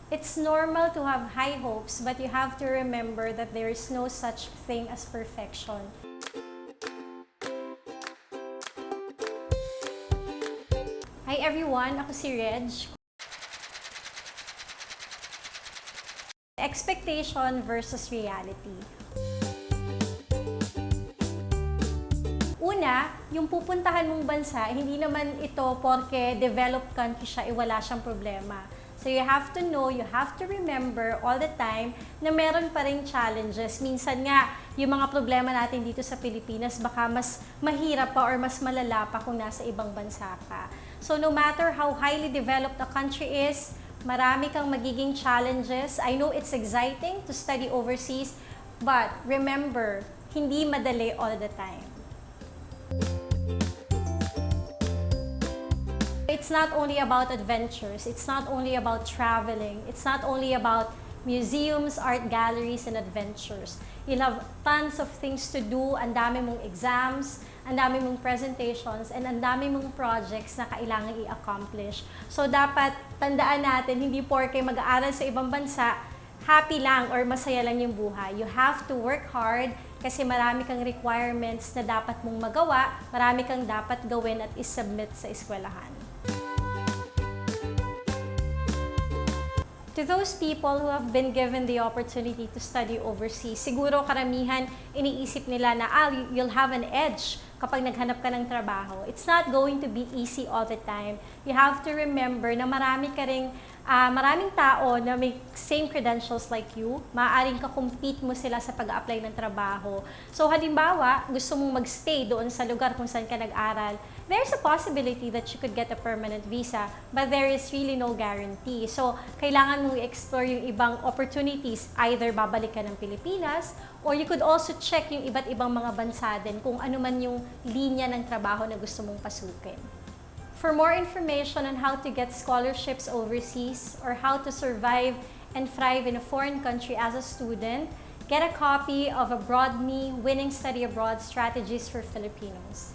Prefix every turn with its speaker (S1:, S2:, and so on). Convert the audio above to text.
S1: It's normal to have high hopes, but you have to remember that there is no such thing as perfection. Hi everyone, ako si Reg. Expectation versus reality. Una, yung pupuntahan mong bansa, hindi naman ito porke developed country siya, wala siyang problema. So you have to know, you have to remember all the time na meron pa ring challenges. Minsan nga, yung mga problema natin dito sa Pilipinas, baka mas mahirap pa or mas malala pa kung nasa ibang bansa ka. So no matter how highly developed a country is, marami kang magiging challenges. I know it's exciting to study overseas, but remember, hindi madali all the time. It's not only about adventures, it's not only about traveling, it's not only about museums, art galleries, and adventures. You'll have tons of things to do, ang dami mong exams, ang dami mong presentations, and ang dami mong projects na kailangan i-accomplish. So dapat tandaan natin, hindi porke mag-aaral sa ibang bansa, happy lang or masaya lang yung buhay. You have to work hard kasi marami kang requirements na dapat mong magawa, marami kang dapat gawin at isubmit sa eskwelahan. To those people who have been given the opportunity to study overseas, siguro karamihan iniisip nila na you'll have an edge kapag naghanap ka ng trabaho. It's not going to be easy all the time. You have to remember na maraming tao na may same credentials like you, maaaring ka-compete mo sila sa pag-apply ng trabaho. So halimbawa, gusto mong magstay doon sa lugar kung saan ka nag-aral, there's a possibility that you could get a permanent visa, but there is really no guarantee. So kailangan mong i-explore yung ibang opportunities, either babalik ka ng Pilipinas, or you could also check yung iba't ibang mga bansa din kung ano man yung linya ng trabaho na gusto mong pasukin. For more information on how to get scholarships overseas or how to survive and thrive in a foreign country as a student, get a copy of Abroad Me, Winning Study Abroad Strategies for Filipinos.